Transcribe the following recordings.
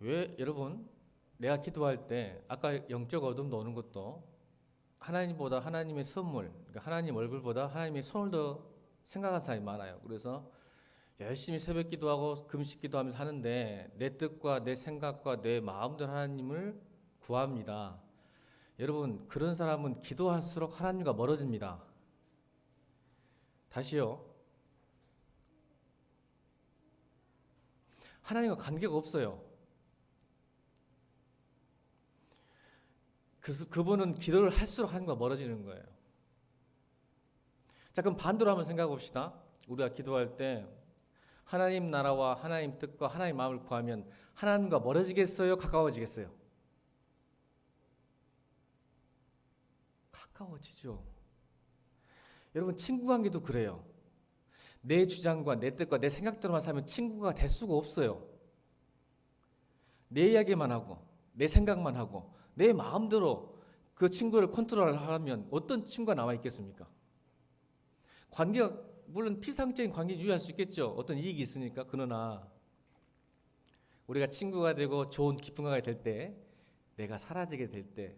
왜 여러분 내가 기도할 때 아까 영적 어둠도 오는 것도 하나님보다 하나님의 선물, 그러니까 하나님 얼굴보다 하나님의 손을 더 생각하는 사람이 많아요. 그래서 열심히 새벽 기도하고 금식 기도하면서 하는데 내 뜻과 내 생각과 내 마음대로 하나님을 구합니다. 여러분 그런 사람은 기도할수록 하나님과 멀어집니다. 다시요. 하나님과 관계가 없어요. 그래서 그분은 기도를 할수록 하나님과 멀어지는 거예요. 자, 그럼 반대로 한번 생각해 봅시다. 우리가 기도할 때 하나님 나라와 하나님 뜻과 하나님 마음을 구하면 하나님과 멀어지겠어요? 가까워지겠어요? 가까워지죠. 여러분 친구 관계도 그래요. 내 주장과 내 뜻과 내 생각대로만 살면 친구가 될 수가 없어요. 내 이야기만 하고 내 생각만 하고 내 마음대로 그 친구를 컨트롤하면 어떤 친구가 남아 있겠습니까? 관계가 물론 피상적인 관계 유지할 수 있겠죠. 어떤 이익이 있으니까. 그러나 우리가 친구가 되고 좋은 깊은 관계가 될 때, 내가 사라지게 될 때,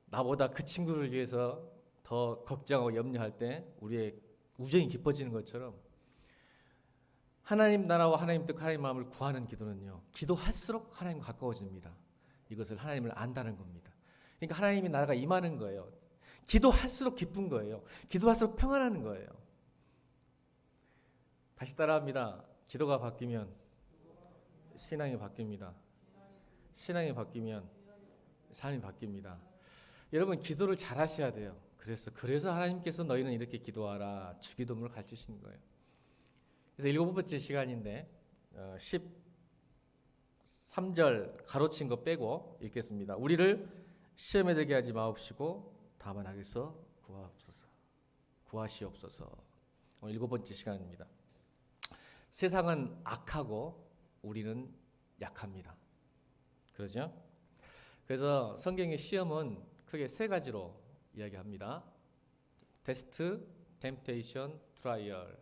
나보다 그 친구를 위해서 더 걱정하고 염려할 때 우리의 우정이 깊어지는 것처럼 하나님 나라와 하나님 뜻 하나님 마음을 구하는 기도는요, 기도할수록 하나님과 가까워집니다. 이것을 하나님을 안다는 겁니다. 그러니까 하나님의 나라가 임하는 거예요. 기도할수록 기쁜 거예요. 기도할수록 평안하는 거예요. 다시 따라합니다. 기도가 바뀌면 신앙이 바뀝니다. 신앙이 바뀌면 삶이 바뀝니다. 여러분 기도를 잘 하셔야 돼요. 그래서 하나님께서 너희는 이렇게 기도하라 주기도문을 가르치신 거예요. 그래서 7번째 시간인데 13절 가로친 거 빼고 읽겠습니다. 우리를 시험에 들게 하지 마옵시고 다만 악에서 구하시옵소서. 오늘 7번째 시간입니다. 세상은 악하고 우리는 약합니다. 그러죠? 그래서 성경의 시험은 크게 세 가지로 이야기합니다. 테스트, 템테이션, 트라이얼.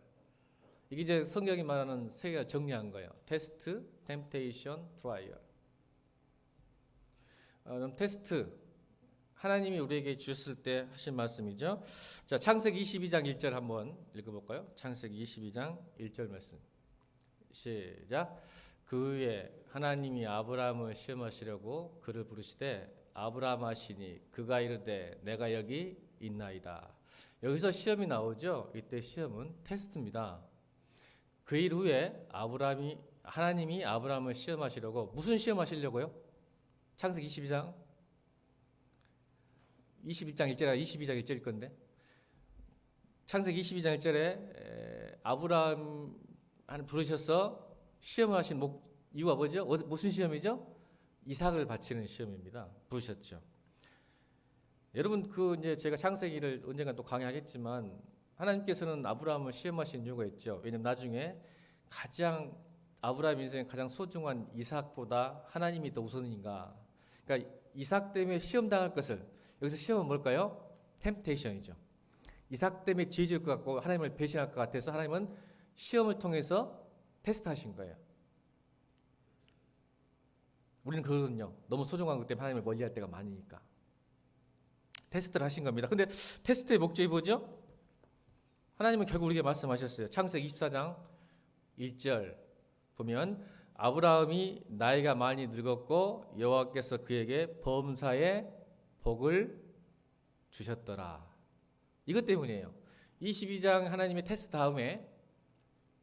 이게 이제 성경이 말하는 세 개를 정리한 거예요. 테스트, 템테이션, 트라이얼. 그럼 테스트, 하나님이 우리에게 주셨을 때 하신 말씀이죠. 자, 창세기 22장 1절 한번 읽어볼까요? 창세기 22장 1절 말씀. 시작. 그 후에 하나님이 아브라함을 시험하시려고 그를 부르시되 아브라함 하시니 그가 이르되 내가 여기 있나이다. 여기서 시험이 나오죠. 이때 시험은 테스트입니다. 그 일 후에 하나님이 아브라함을 시험하시려고 무슨 시험하시려고요? 창세기 22장 1절에 22장 1절일 건데 창세기 22장 1절에 아브라함 부르셔서 시험하신 이유가 뭐죠? 무슨 시험이죠? 이삭을 바치는 시험입니다. 부르셨죠. 여러분 이제 제가 창세기를 언젠가 또 강의하겠지만 하나님께서는 아브라함을 시험하신 이유가 있죠. 왜냐면 나중에 아브라함 인생에 가장 소중한 이삭보다 하나님이 더 우선인가. 그러니까 이삭 때문에 시험 당할 것을 여기서 시험은 뭘까요? 템테이션이죠. 이삭 때문에 지어질 것 같고 하나님을 배신할 것 같아서 하나님은 시험을 통해서 테스트하신 거예요. 우리는 그러거든요. 너무 소중한 것 때문에 하나님을 멀리할 때가 많으니까 테스트를 하신 겁니다. 근데 테스트의 목적이 뭐죠? 하나님은 결국 우리에게 말씀하셨어요. 창세기 24장 1절 보면 아브라함이 나이가 많이 늙었고 여호와께서 그에게 범사의 복을 주셨더라. 이것 때문이에요. 22장 하나님의 테스트 다음에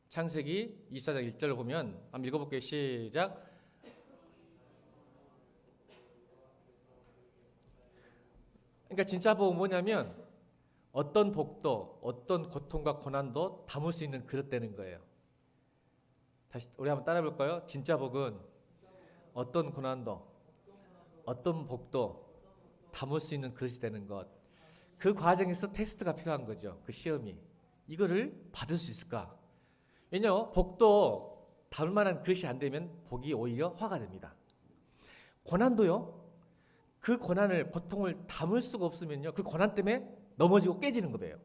창세기 24장 1절을 보면 한번 읽어볼게요. 시작. 그러니까 진짜 복은 뭐냐면 어떤 복도 어떤 고통과 고난도 담을 수 있는 그릇 되는 거예요. 다시 우리 한번 따라해 볼까요? 진짜 복은 어떤 고난도 어떤 복도 담을 수 있는 그릇이 되는 것. 그 과정에서 테스트가 필요한 거죠. 그 시험이. 이거를 받을 수 있을까? 왜냐하면 복도 담을 만한 그릇이 안 되면 복이 오히려 화가 됩니다. 고난도요. 그 고통을 담을 수가 없으면요. 그 고난 때문에 넘어지고 깨지는 거예요.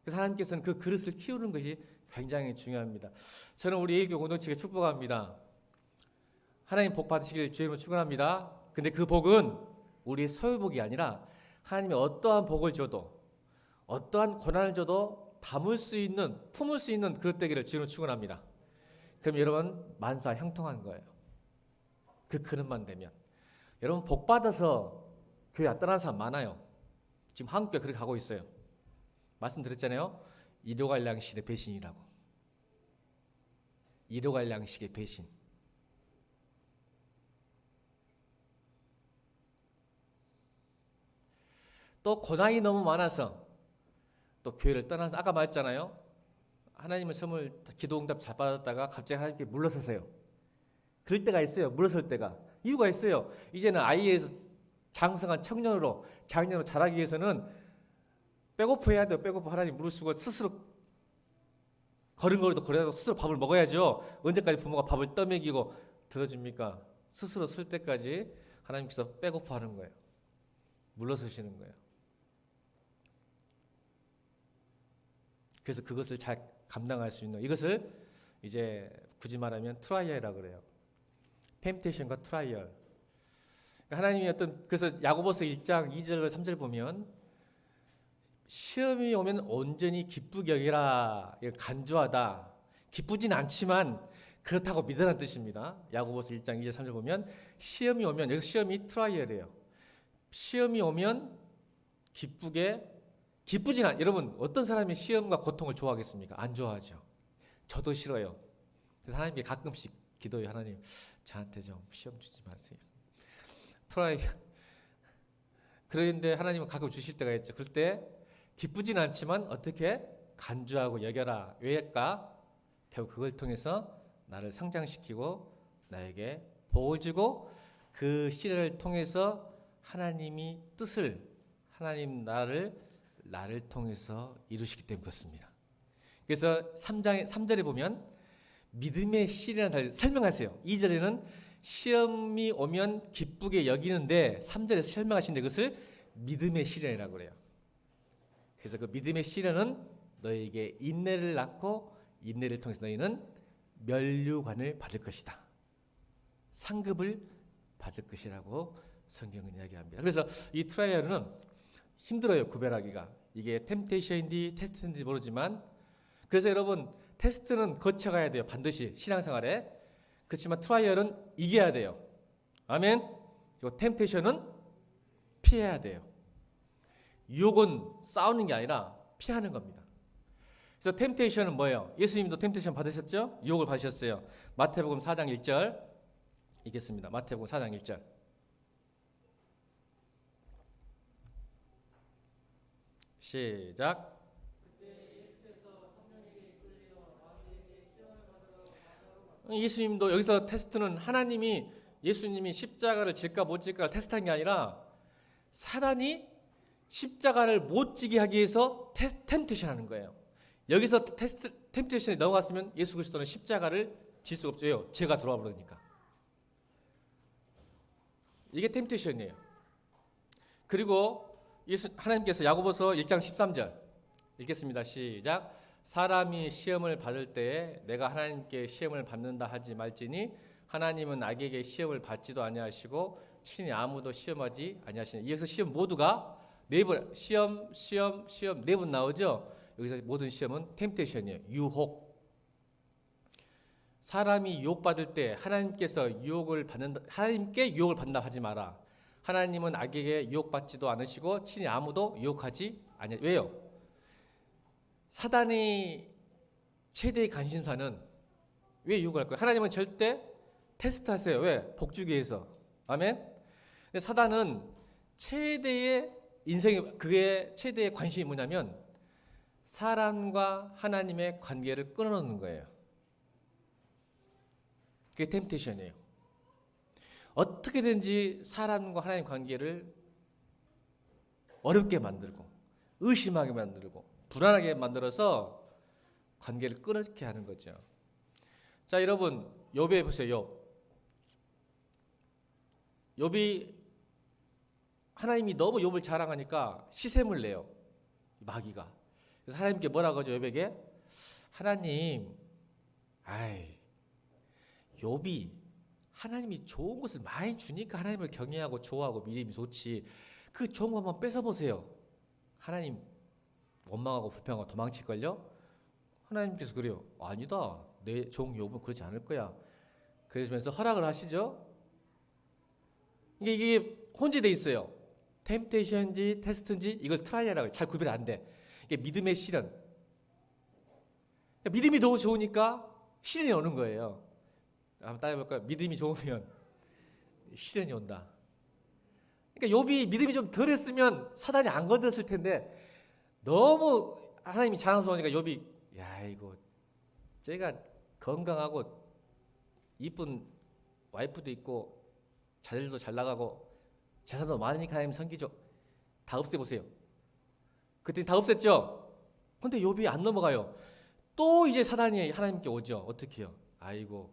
그래서 하나님께서는 그 그릇을 키우는 것이 굉장히 중요합니다. 저는 우리 예일교회 공동체에 축복합니다. 하나님 복 받으시길 주님으로 축원합니다. 근데 그 복은 우리 소유복이 아니라 하나님이 어떠한 복을 줘도 어떠한 고난을 줘도 품을 수 있는 그릇 되기를 주님으로 축원합니다. 그럼 여러분 만사 형통한 거예요. 그 그릇만 되면. 여러분 복 받아서 교회 안 떠나는 사람 많아요. 지금 한국교회 그렇게 가고 있어요. 말씀드렸잖아요. 일용할 양식의 배신이라고. 일용할 양식의 배신. 또 고난이 너무 많아서 또 교회를 떠나서 아까 말했잖아요. 하나님의 선물 기도응답 잘 받았다가 갑자기 하나님께 물러서세요. 그럴 때가 있어요. 물러설 때가. 이유가 있어요. 이제는 아이의 장성한 청년으로 장년으로 자라기 위해서는 백오프해야 돼요. 백오프 하나님 무르쓰고 스스로 걸음걸이도 걸어야 스스로 밥을 먹어야죠. 언제까지 부모가 밥을 떠먹이고 들어줍니까? 스스로 쓸 때까지 하나님께서 백오프하는 거예요. 물러서시는 거예요. 그래서 그것을 잘 감당할 수 있는 이것을 이제 굳이 말하면 트라이얼이라고 그래요. 템테이션과 트라이얼. 하나님이 그래서 야고보서 1장 2절 3절 보면 시험이 오면 온전히 기쁘게 여기라. 간주하다. 기쁘진 않지만 그렇다고 믿으라는 뜻입니다. 야고보서 1장 2절 3절 보면 시험이 오면 여기서 시험이 트라이얼이에요. 시험이 오면 기쁘진 않. 여러분 어떤 사람이 시험과 고통을 좋아하겠습니까? 안 좋아하죠. 저도 싫어요. 그래서 하나님께 가끔씩 기도해요. 하나님 저한테 좀 시험 주지 마세요. 트라이. 그런데 하나님은 가끔 주실 때가 있죠. 그럴 때 기쁘진 않지만 어떻게 간주하고 여겨라. 왜일까? 결국 그걸 통해서 나를 성장시키고 나에게 복을 주고 그 시련을 통해서 하나님이 뜻을 하나님 나를 통해서 이루시기 때문에 그렇습니다. 그래서 3절에 보면 믿음의 시련을 설명하세요. 2절에는 시험이 오면 기쁘게 여기는데 3절에서 설명하시는데 그것을 믿음의 시련이라고 그래요. 그래서 그 믿음의 시련은 너에게 인내를 낳고 인내를 통해서 너희는 면류관을 받을 것이다. 상급을 받을 것이라고 성경은 이야기합니다. 그래서 이 트라이얼은 힘들어요. 구별하기가. 이게 템테이션인지 테스트인지 모르지만 그래서 여러분 테스트는 거쳐가야 돼요. 반드시 신앙생활에. 그렇지만 트라이얼은 이겨야 돼요. 아멘. 그리고 템테이션은 피해야 돼요. 유혹은 싸우는 게 아니라 피하는 겁니다. 그래서 템테이션은 뭐예요? 예수님도 템테이션 받으셨죠? 유혹을 받으셨어요. 마태복음 4장 1절 읽겠습니다. 마태복음 4장 1절 시작. 예수님도 여기서 테스트는 하나님이 예수님이 십자가를 질까 못 질까 테스트한 게 아니라 사단이 십자가를 못 지게 하기 위해서 템테이션 하는 거예요. 여기서 템테이션이 넘어갔으면 예수 그리스도는 십자가를 질 수가 없죠. 왜요? 죄가 들어와 버리니까. 이게 템테이션이에요. 그리고 하나님께서 야고보서 1장 13절 읽겠습니다. 시작. 사람이 시험을 받을 때에 내가 하나님께 시험을 받는다 하지 말지니 하나님은 악에게 시험을 받지도 아니하시고 친히 아무도 시험하지 아니하시니. 여기서 시험 모두가 시험 네 번 나오죠. 여기서 모든 시험은 템테이션이에요. 유혹. 사람이 유혹받을 때 하나님께 유혹을 받는다 하지 마라. 하나님은 악에게 유혹받지도 않으시고 친히 아무도 유혹하지 아니. 왜요? 사단의 최대의 관심사는 왜 유혹할 거예요? 하나님은 절대 테스트하세요. 왜? 복주기 위해서. 아멘. 근데 사단은 그의 최대의 관심이 뭐냐면 사람과 하나님의 관계를 끊어놓는 거예요. 그게 템테이션이에요. 어떻게든지 사람과 하나님 관계를 어렵게 만들고 의심하게 만들고 불안하게 만들어서 관계를 끊어지게 하는 거죠. 자, 여러분 욥에 보세요. 욥이 하나님이 너무 욥을 자랑하니까 시샘을 내요. 마귀가. 그래서 하나님께 뭐라고 하죠? 욥에게 하나님, 아이, 욥이 하나님이 좋은 것을 많이 주니까 하나님을 경외하고 좋아하고 믿음이 좋지. 그 좋은 것만 뺏어보세요. 하나님 원망하고 불평하고 도망칠걸요? 하나님께서 그래요. 아니다. 내 종 욥은 그렇지 않을 거야. 그러시면서 허락을 하시죠. 이게 혼재돼 있어요. 템테이션인지 테스트인지 이걸 트라이하라고 잘 구별 안 돼. 이게 믿음의 시련. 믿음이 너무 좋으니까 시련이 오는 거예요. 한번 따져볼까요? 믿음이 좋으면 시련이 온다. 그러니까 욥이 믿음이 좀 덜했으면 사단이 안 건드렸을 텐데 너무 하나님이 자랑스러우니까 욥이 야 이거 제가 건강하고 이쁜 와이프도 있고 자녀들도 잘 나가고 재산도 많으니까 하나님 섬기죠. 다 없애보세요. 그랬더니 다 없앴죠. 근데 욥이 안 넘어가요. 또 이제 사단이 하나님께 오죠. 어떻게 해요? 아이고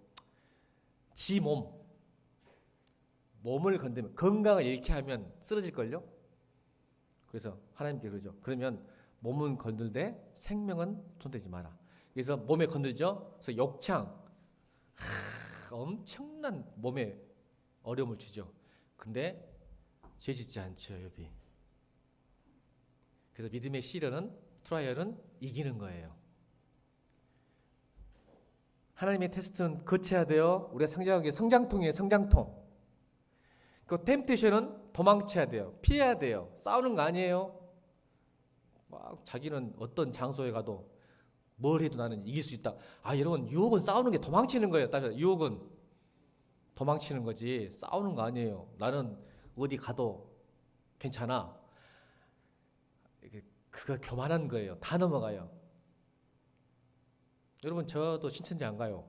지 몸을 건드면 건강을 잃게 하면 쓰러질걸요? 그래서 하나님께 그러죠. 그러면 몸은 건들되 생명은 손대지 마라. 그래서 몸에 건들죠. 그래서 욕창 엄청난 몸에 어려움을 주죠. 근데 죄 짓지 않죠, 욥이. 그래서 믿음의 시련은 트라이얼은 이기는 거예요. 하나님의 테스트는 거쳐야 돼요. 우리가 성장하기 위해 성장통이에요. 성장통. 그 템테이션은 도망쳐야 돼요. 피해야 돼요. 싸우는 거 아니에요. 막 자기는 어떤 장소에 가도 뭘 해도 나는 이길 수 있다. 아 여러분 유혹은 싸우는 게 도망치는 거예요. 따져 유혹은 도망치는 거지 싸우는 거 아니에요. 나는 어디 가도 괜찮아. 그거 교만한 거예요. 다 넘어가요. 여러분 저도 신천지 안 가요.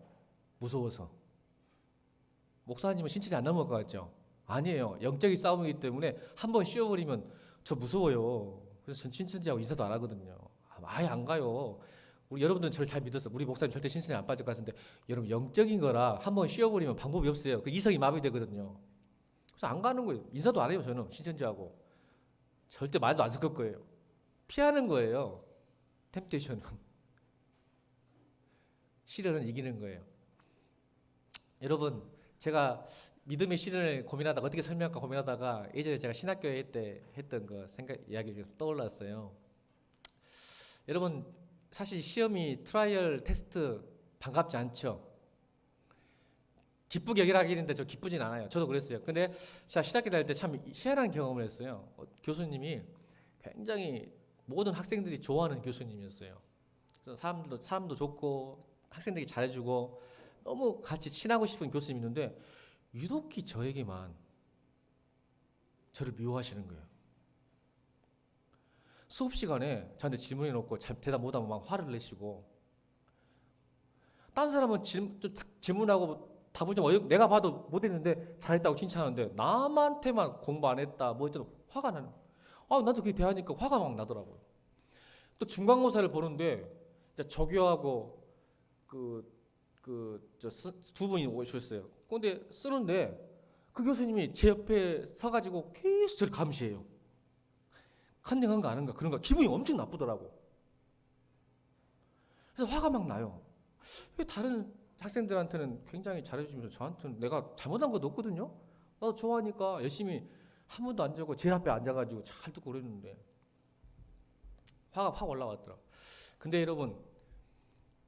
무서워서. 목사님은 신천지 안 넘어가죠? 아니에요. 영적인 싸움이기 때문에 한번 쉬어버리면 저 무서워요. 그래서 전 신천지하고 인사도 안 하거든요. 아예 안 가요. 우리 여러분들은 저를 잘 믿었어. 우리 목사님 절대 신천지 안 빠질 것 같은데 여러분 영적인 거라 한번 쉬어버리면 방법이 없어요. 그 이성이 마비되거든요. 그래서 안 가는 거예요. 인사도 안 해요. 저는 신천지하고. 절대 말도 안 섞을 거예요. 피하는 거예요. 템테이션은. 시련은 이기는 거예요. 여러분 제가 믿음의 시련을 고민하다가 어떻게 설명할까 고민하다가 예전에 제가 신학교회 때 했던 그 이야기가 떠올랐어요. 여러분 사실 시험이 트라이얼 테스트 반갑지 않죠. 기쁘게 여기라 하기는데 저 기쁘진 않아요. 저도 그랬어요. 근데 제가 신학교 다닐 때 참 희한한 경험을 했어요. 교수님이 굉장히 모든 학생들이 좋아하는 교수님이었어요. 그래서 사람도 좋고 학생들이 잘해주고 너무 같이 친하고 싶은 교수님이 있는데 유독히 저에게만 저를 미워하시는 거예요. 수업 시간에 저한테 질문해 놓고 대답 못하면 막 화를 내시고 딴 사람은 질문하고 답을 좀 내가 봐도 못했는데 잘했다고 칭찬하는데 남한테만 공부 안 했다 뭐 했잖아 화가 나는 나도 그게 대하니까 화가 막 나더라고요. 또 중간고사를 보는데 저교하고 두 분이 오셨어요. 근데 쓰는데 그 교수님이 제 옆에 서가지고 계속 저를 감시해요. 컨닝한 거 아는가 그런가 기분이 엄청 나쁘더라고. 그래서 화가 막 나요. 왜 다른 학생들한테는 굉장히 잘해주면서 저한테는 내가 잘못한 것도 없거든요. 나도 좋아하니까 열심히 한 번도 안 자고 제일 앞에 앉아가지고 잘 듣고 그랬는데 화가 확 올라왔더라. 근데 여러분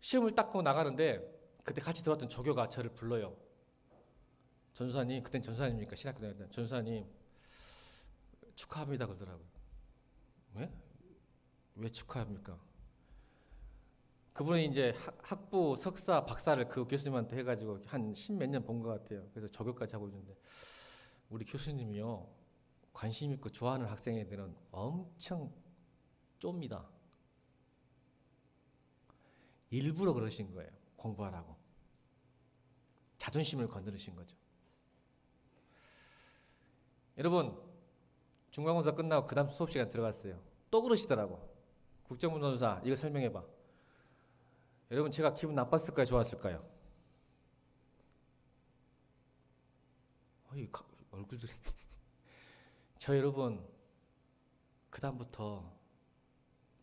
시험을 닦고 나가는데 그때 같이 들어왔던 조교가 저를 불러요. 전수사님, 그땐 전수사님이니까 신학교 다닐 때 전수사님 축하합니다 그러더라고요. 왜? 왜 축하합니까? 그분이 이제 학부, 석사, 박사를 그 교수님한테 해가지고 한 10몇 년 본 것 같아요. 그래서 조교까지 하고 있는데 우리 교수님이요 관심 있고 좋아하는 학생애들은 엄청 쫌니다. 일부러 그러신 거예요. 공부하라고. 자존심을 건드리신 거죠. 여러분 중간고사 끝나고 그 다음 수업 시간 들어갔어요. 또 그러시더라고. 국정문전사 이거 설명해봐. 여러분 제가 기분 나빴을까요? 좋았을까요? 얼굴들이 저 여러분 그 다음부터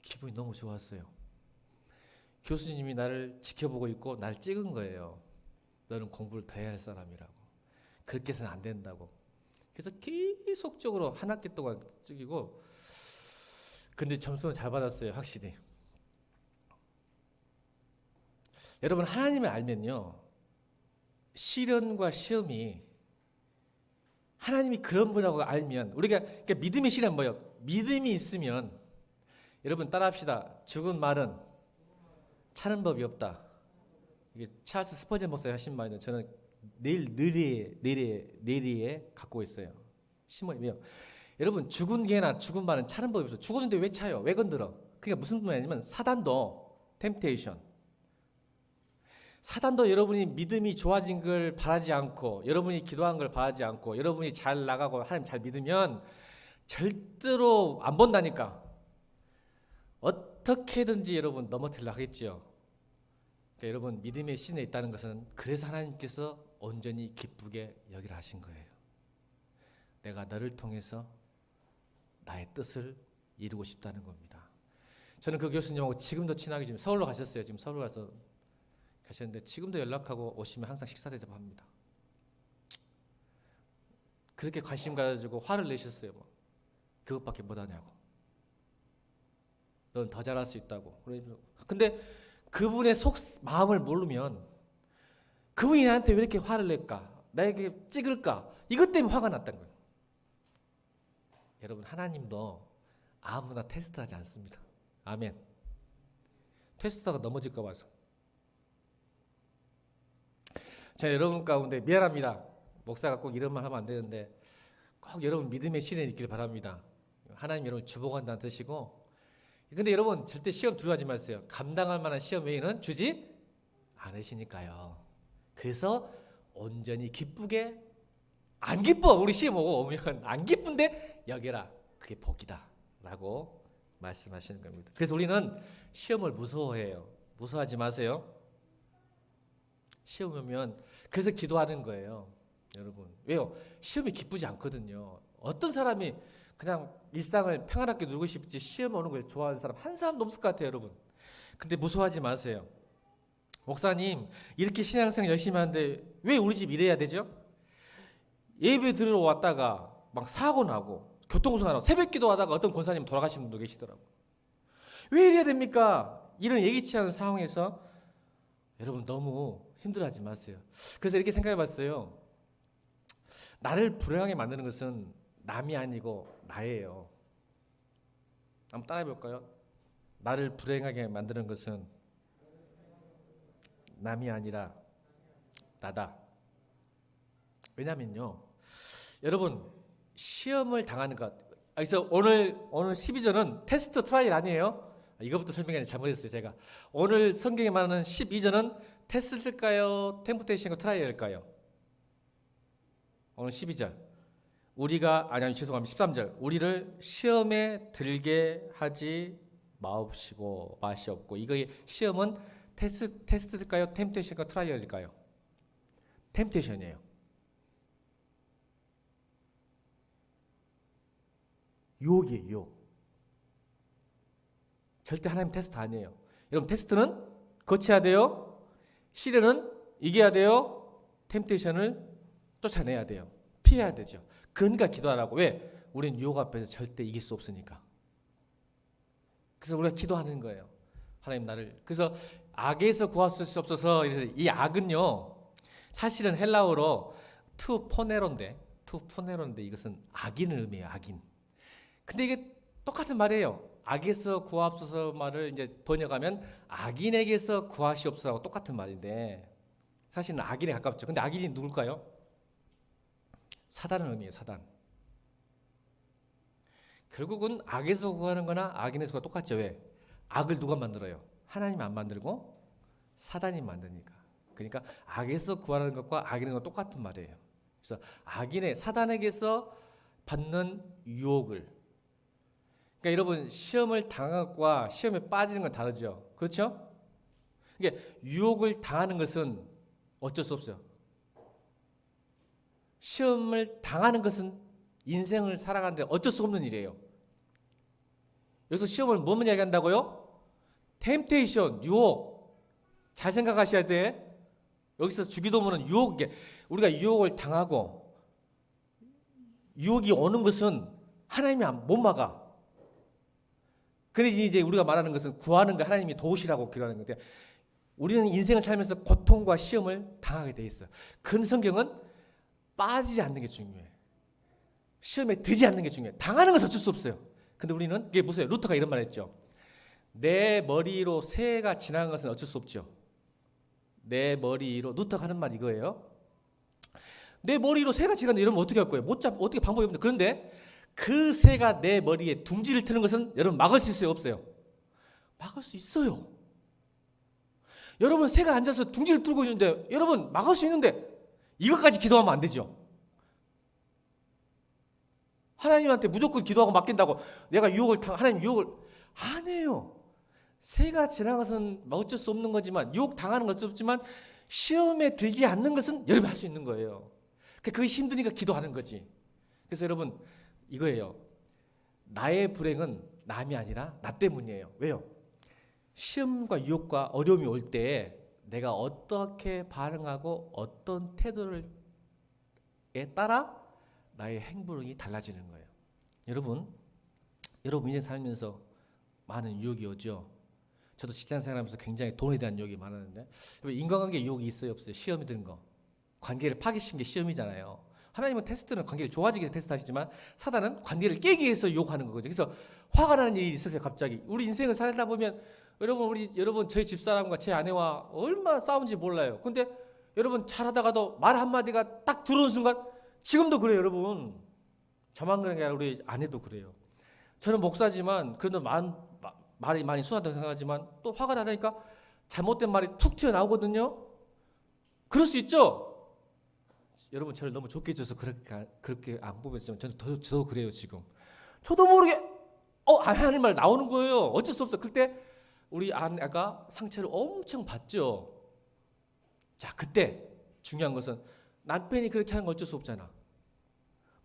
기분이 너무 좋았어요. 교수님이 나를 지켜보고 있고 나를 찍은 거예요. 너는 공부를 더 해야 할 사람이라고. 그렇게 해서는 안 된다고. 그래서 계속적으로 한 학기 동안 찍이고, 근데 점수는 잘 받았어요, 확실히. 여러분, 하나님을 알면요, 시련과 시험이 하나님이 그런 분이라고 알면, 우리가 그러니까 믿음의 시련 뭐예요? 믿음이 있으면, 여러분 따라합시다. 죽은 말은 차는 법이 없다. 이게 찰스 스퍼전 목사가 하신 말인데 저는 내리에 갖고 있어요. 심어요. 여러분, 죽은 개나 죽은 말은 차는 법이 없어. 죽었는데 왜 차요? 왜 건드려? 그게 무슨 말이냐면 사단도 템테이션. 사단도 여러분이 믿음이 좋아진 걸 바라지 않고, 여러분이 기도한 걸 바라지 않고, 여러분이 잘 나가고 하나님 잘 믿으면 절대로 안 본다니까. 어떻게든지 여러분 넘어뜨리려고 하겠죠. 그러니까 여러분, 믿음의 신에 있다는 것은 그래서 하나님께서 온전히 기쁘게 여기라 하신 거예요. 내가 너를 통해서 나의 뜻을 이루고 싶다는 겁니다. 저는 그 교수님하고 지금도 친하게 지금 서울로 가셨어요. 지금 서울 가서 가셨는데 지금도 연락하고 오시면 항상 식사 대접합니다. 그렇게 관심 가지고 화를 내셨어요. 뭐. 그것밖에 못하냐고. 넌 더 잘할 수 있다고. 근데 그분의 마음을 모르면 그분이 나한테 왜 이렇게 화를 낼까? 나에게 찍을까? 이것 때문에 화가 났던 거예요. 여러분, 하나님도 아무나 테스트하지 않습니다. 아멘. 테스트하다 넘어질까 봐서. 제가 여러분 가운데 미안합니다. 목사가 꼭 이런 말 하면 안 되는데 꼭 여러분 믿음의 시련이 있길 바랍니다. 하나님 여러분 주복한다는 뜻이고, 근데 여러분 절대 시험 두려워하지 마세요. 감당할 만한 시험 외에는 주지 않으시니까요. 그래서 온전히 기쁘게, 안 기뻐 우리 시험 오면 안 기쁜데 여겨라, 그게 복이다 라고 말씀하시는 겁니다. 그래서 우리는 시험을 무서워해요. 무서워하지 마세요. 시험 오면 그래서 기도하는 거예요. 여러분 왜요? 시험이 기쁘지 않거든요. 어떤 사람이 그냥 일상을 평안하게 누리고 싶지 시험 오는 걸 좋아하는 사람 한 사람도 없을 것 같아요, 여러분. 근데 무서워하지 마세요. 목사님 이렇게 신앙생활 열심히 하는데 왜 우리 집 이래야 되죠? 예배 들으러 왔다가 막 사고 나고 교통사고 나고 새벽 기도하다가 어떤 권사님 돌아가신 분도 계시더라고요. 왜 이래야 됩니까? 이런 예기치 않은 상황에서 여러분 너무 힘들어하지 마세요. 그래서 이렇게 생각해 봤어요. 나를 불행하게 만드는 것은 남이 아니고 나예요. 한번 따라해 볼까요? 나를 불행하게 만드는 것은 남이 아니라 나다. 왜냐면요, 여러분 시험을 당하는 것. 그래서 오늘 12절은 테스트 트라이얼 아니에요. 이거부터 설명이 잘못했어요. 제가 오늘 성경에 말하는 12절은 테스트일까요? 템프테이션과 트라이얼일까요? 오늘 12절 죄송합니다. 13절 우리를 시험에 들게 하지 마옵시고 이거의 시험은 테스트일까요? 템프테이션과 트라이얼일까요? 템프테이션이에요. 유혹이에요. 유혹. 절대 하나님 테스트 아니에요. 여러분 테스트는 거쳐야 돼요. 시련은 이겨야 돼요. 템프테이션을 쫓아내야 돼요. 피해야 되죠. 그러니까 기도하라고. 왜? 우린 유혹 앞에서 절대 이길 수 없으니까. 그래서 우리가 기도하는 거예요. 하나님 나를. 그래서 악에서 구하시옵소서. 이 악은요, 사실은 헬라어로 투포네로인데 이것은 악인을 의미해요. 악인. 근데 이게 똑같은 말이에요. 악에서 구하옵소서 말을 이제 번역하면 악인에게서 구하시옵소서하고 똑같은 말인데 사실은 악인에 가깝죠. 근데 악인이 누굴까요? 사단을 의미해요. 사단. 결국은 악에서 구하는 거나 악인에서 구하는 똑같죠. 왜? 악을 누가 만들어요? 하나님이 안 만들고 사단이 만드니까. 그러니까 악에서 구하는 것과 악인의 것 똑같은 말이에요. 그래서 악인의 사단에게서 받는 유혹을, 그러니까 여러분 시험을 당하는 것과 시험에 빠지는 건 다르죠. 그렇죠? 이게 유혹을 당하는 것은 어쩔 수 없어요. 시험을 당하는 것은 인생을 살아가는데 어쩔 수 없는 일이에요. 여기서 시험을 뭐만 이야기한다고요? 템테이션, 유혹. 잘 생각하셔야 돼. 여기서 주기도문은 유혹에 우리가 유혹을 당하고 유혹이 오는 것은 하나님이 못 막아. 근데 이제 우리가 말하는 것은 구하는 거 하나님이 도우시라고 기도하는 건데 우리는 인생을 살면서 고통과 시험을 당하게 돼 있어. 그 성경은 빠지지 않는 게 중요해. 시험에 들지 않는 게 중요해. 당하는 것은 어쩔 수 없어요. 근데 우리는 이게 무슨 루터가 이런 말 했죠. 내 머리로 새가 지나간 것은 어쩔 수 없죠. 내 머리로 루터가 하는 말 이거예요. 내 머리로 새가 지나간다 이러면 어떻게 할 거예요? 어떻게 방법이 없는데 그런데 그 새가 내 머리에 둥지를 트는 것은 여러분 막을 수 있어요? 없어요? 막을 수 있어요. 여러분 새가 앉아서 둥지를 뚫고 있는데 여러분 막을 수 있는데 이것까지 기도하면 안 되죠. 하나님한테 무조건 기도하고 맡긴다고 내가 하나님 유혹을 안 해요. 새가 지나간 것은 어쩔 수 없는 거지만 유혹 당하는 건 어쩔 수 없지만 시험에 들지 않는 것은 여러분이 할 수 있는 거예요. 그게 힘드니까 기도하는 거지. 그래서 여러분 이거예요. 나의 불행은 남이 아니라 나 때문이에요. 왜요? 시험과 유혹과 어려움이 올 때 내가 어떻게 반응하고 어떤 태도에 따라 나의 행복이 달라지는 거예요. 여러분 인생 살면서 많은 유혹이 오죠. 저도 직장 생활하면서 굉장히 돈에 대한 유혹이 많았는데 인간관계 유혹이 있어요 없어요? 시험이 드는 거. 관계를 파괴시키는 게 시험이잖아요. 하나님은 테스트는 관계를 좋아지기 위해서 테스트하시지만 사단은 관계를 깨기 위해서 유혹하는 거거든요. 그래서 화가 나는 일이 있으세요 갑자기. 우리 인생을 살다 보면 여러분 저희 집사람과 제 아내와 얼마나 싸운지 몰라요. 근데 여러분 잘하다가도 말 한마디가 딱 들어오는 순간 지금도 그래요 여러분. 저만 그런 게 아니라 우리 아내도 그래요. 저는 목사지만 그래도 말이 많이 순하다고 생각하지만 또 화가 나니까 잘못된 말이 툭 튀어나오거든요. 그럴 수 있죠. 여러분 저를 너무 좋게 해줘서 그렇게 안 보겠지만 저도 그래요 지금. 저도 모르게 하는 말 나오는 거예요. 어쩔 수 없어. 그때 우리 아내가 상처를 엄청 받죠. 자 그때 중요한 것은 남편이 그렇게 하는 건 어쩔 수 없잖아.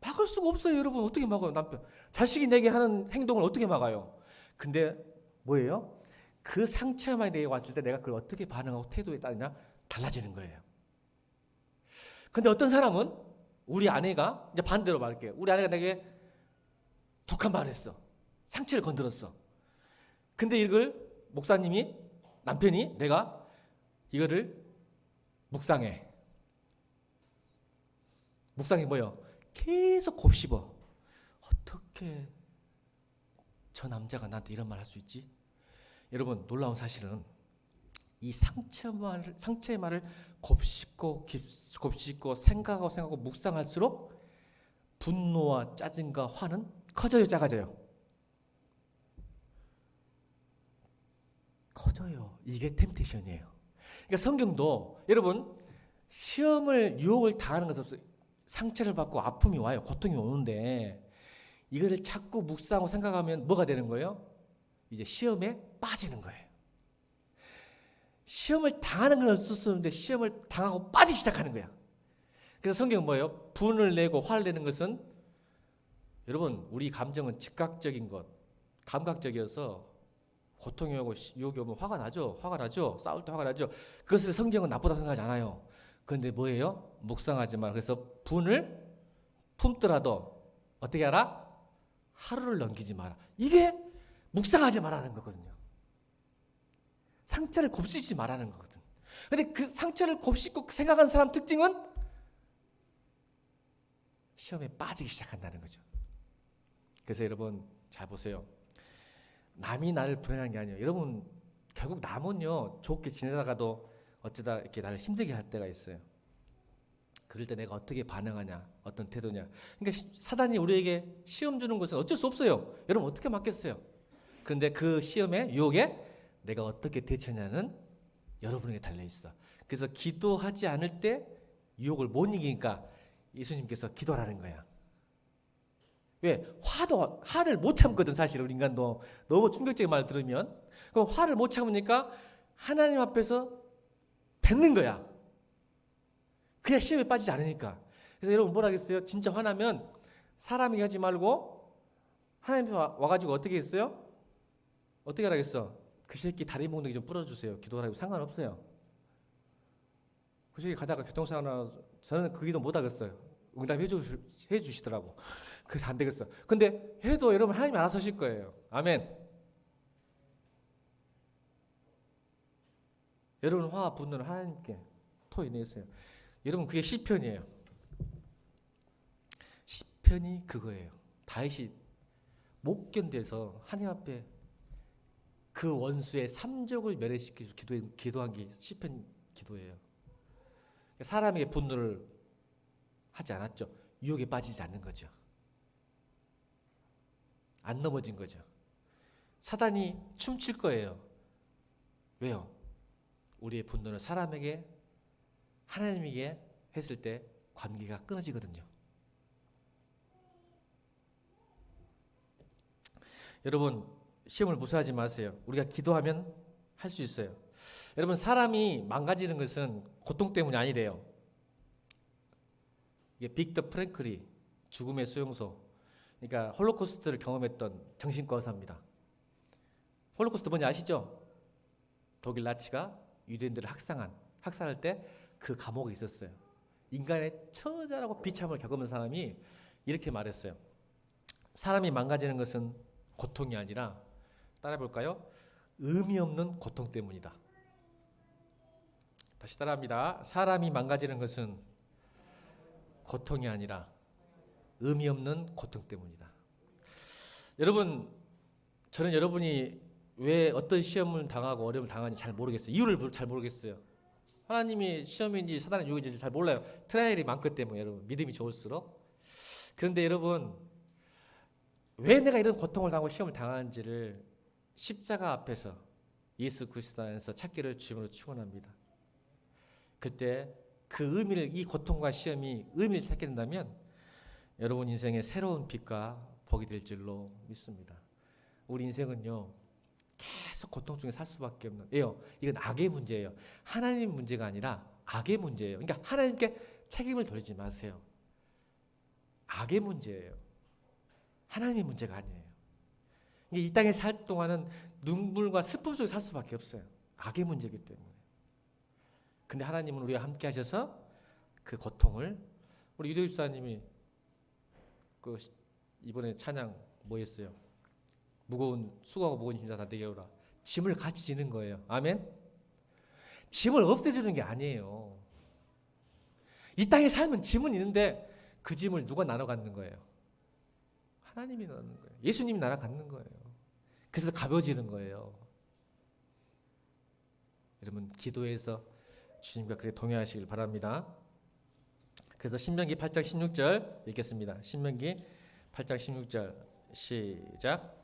막을 수가 없어요 여러분. 어떻게 막아요 남편. 자식이 내게 하는 행동을 어떻게 막아요. 근데 뭐예요? 그 상처만 내게 왔을 때 내가 그걸 어떻게 반응하고 태도에 따르냐 달라지는 거예요. 근데 어떤 사람은 우리 아내가 이제 반대로 말할게요. 우리 아내가 내게 독한 말을 했어. 상처를 건드렸어. 근데 이걸 남편이 내가 이거를 묵상해 뭐예요? 계속 곱씹어. 어떻게 저 남자가 나한테 이런 말 할 수 있지? 여러분 놀라운 사실은 이 상처의 말을 곱씹고 생각하고 묵상할수록 분노와 짜증과 화는 커져요 작아져요? 커져요. 이게 템테이션이에요. 그러니까 성경도 여러분 유혹을 당하는 것은 없어요. 상처를 받고 아픔이 와요. 고통이 오는데 이것을 자꾸 묵상하고 생각하면 뭐가 되는 거예요? 이제 시험에 빠지는 거예요. 시험을 당하는 건 어쩔 수 없는데 시험을 당하고 빠지기 시작하는 거야. 그래서 성경은 뭐예요? 분을 내고 화를 내는 것은 여러분 우리 감정은 즉각적인 것, 감각적이어서 고통이 오고 유혹이 오면 화가 나죠. 싸울 때 화가 나죠. 그것을 성경은 나쁘다고 생각하지 않아요. 그런데 뭐예요? 묵상하지 마. 그래서 분을 품더라도 어떻게 하라? 하루를 넘기지 마라. 이게 묵상하지 말라는 거거든요. 상처를 곱씹지 말라는 거거든. 근데 그 상처를 곱씹고 생각하는 사람 특징은 시험에 빠지기 시작한다는 거죠. 그래서 여러분 잘 보세요. 남이 나를 불행한 게 아니에요. 여러분 결국 남은요 좋게 지내다가도 어쩌다 이렇게 나를 힘들게 할 때가 있어요. 그럴 때 내가 어떻게 반응하냐, 어떤 태도냐. 그러니까 사단이 우리에게 시험 주는 것은 어쩔 수 없어요. 여러분 어떻게 막겠어요? 그런데 그 시험에 유혹에 내가 어떻게 대처하냐는 여러분에게 달려 있어. 그래서 기도하지 않을 때 유혹을 못 이기니까 예수님께서 기도하라는 거야. 왜? 화를 못 참거든 사실 우리 인간도. 너무 충격적인 말을 들으면. 그럼 화를 못 참으니까 하나님 앞에서 뱉는 거야. 그냥 시험에 빠지지 않으니까. 그래서 여러분 뭐라 하겠어요? 진짜 화나면 사람에게 하지 말고 하나님 앞에 와가지고 어떻게 했어요? 어떻게 하라겠어? 그 새끼 다리 몽둥이 좀 부러주세요. 기도하라고 상관없어요. 솔직히 가다가 교통사고 나 저는 그 기도 못 하겠어요. 응답해 주시더라고. 그래서 안 되겠어. 근데 해도 여러분 하나님이 알아서 하실 거예요. 아멘. 여러분 화와 분노를 하나님께 토해내세요. 여러분 그게 시편이에요. 시편이 그거예요. 다윗이 못 견뎌서 하나님 앞에 그 원수의 삼족을 멸해시키고 기도한 게 시편 기도예요. 사람에게 분노를 하지 않았죠. 유혹에 빠지지 않는 거죠. 안 넘어진 거죠. 사단이 춤출 거예요. 왜요? 우리의 분노는 사람에게 하나님에게 했을 때 관계가 끊어지거든요. 여러분 시험을 무서워하지 마세요. 우리가 기도하면 할 수 있어요. 여러분 사람이 망가지는 것은 고통 때문이 아니래요. 이게 빅터 프랭클이 죽음의 수용소, 그러니까 홀로코스트를 경험했던 정신과 의사입니다. 홀로코스트 뭔지 아시죠? 독일 나치가 유대인들을 학살할 때 그 감옥에 있었어요. 인간의 처자라고 비참을 겪은 사람이 이렇게 말했어요. 사람이 망가지는 것은 고통이 아니라 따라해 볼까요? 의미 없는 고통 때문이다. 다시 따라합니다. 사람이 망가지는 것은 고통이 아니라 의미 없는 고통 때문이다. 여러분, 저는 여러분이 왜 어떤 시험을 당하고 어려움을 당하는지 잘 모르겠어요. 이유를 잘 모르겠어요. 하나님이 시험인지 사단의 유혹인지 잘 몰라요. 트라이얼이 많기 때문에 여러분 믿음이 좋을수록. 그런데 여러분 왜 내가 이런 고통을 당하고 시험을 당하는지를 십자가 앞에서 예수 그리스도 안에서 찾기를 주님으로 축원합니다. 그때 그 의미를, 이 고통과 시험이 의미를 찾게 된다면 여러분 인생에 새로운 빛과 복이 될 줄로 믿습니다. 우리 인생은요 계속 고통 중에 살 수밖에 없는 예요. 이건 악의 문제예요. 하나님 문제가 아니라 악의 문제예요. 그러니까 하나님께 책임을 돌리지 마세요. 악의 문제예요. 하나님의 문제가 아니에요. 이 땅에 살 동안은 눈물과 슬픔 속에 살 수밖에 없어요. 악의 문제이기 때문에. 근데 하나님은 우리와 함께 하셔서 그 고통을, 우리 유도 집사님이 그 이번에 찬양 뭐 했어요? 수고하고 무거운 짐 다 내게 오라. 짐을 같이 지는 거예요. 아멘. 짐을 없애주는 게 아니에요. 이 땅에 살면 짐은 있는데 그 짐을 누가 나눠 갖는 거예요? 하나님이 나누는 거예요. 예수님이 나눠 갖는 거예요. 그래서 가벼워지는 거예요. 여러분 기도해서 주님과 그렇게 동행하시길 바랍니다. 그래서 신명기 8장 16절 읽겠습니다. 신명기 8장 16절 시작.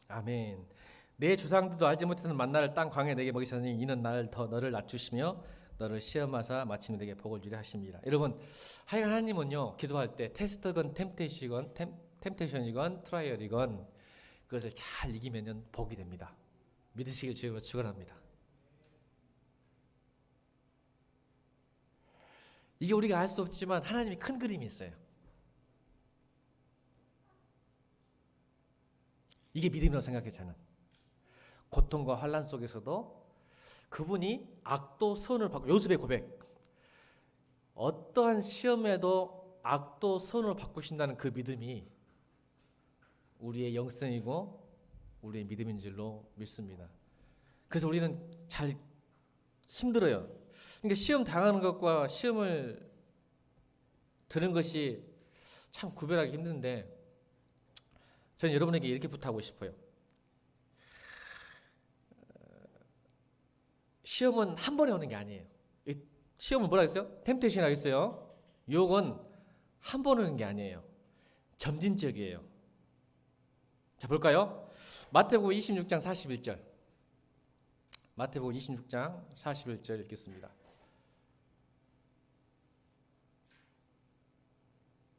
아멘. 내 조상들도 알지 못하는 만나를 땅 광야에 내게 먹이셨으니 이는 너를 낮추시며 너를 시험하사 마침내 내게 복을 주려 하십니다. 여러분 하여간 하나님은요 기도할 때 테스트건 템테이션이건 트라이얼이건 그것을 잘 이기면 복이 됩니다. 믿으시길 주님으로 축원합니다. 이게 우리가 알 수 없지만 하나님이 큰 그림이 있어요. 이게 믿음이라고 생각해요. 저는 고통과 환난 속에서도 그분이 악도 선을 받고, 요셉의 고백, 어떠한 시험에도 악도 선을 바꾸신다는 그 믿음이 우리의 영성이고 우리의 믿음인 줄로 믿습니다. 그래서 우리는 잘 힘들어요. 그러니까 시험 당하는 것과 시험을 드는 것이 참 구별하기 힘든데 저는 여러분에게 이렇게 부탁하고 싶어요. 시험은 한 번에 오는 게 아니에요. 시험은 뭐라 했어요? 템테이션 하겠어요? 유혹은 한 번 오는 게 아니에요. 점진적이에요. 자 볼까요? 마태복음 26장 41절. 마태복음 26장 41절 읽겠습니다.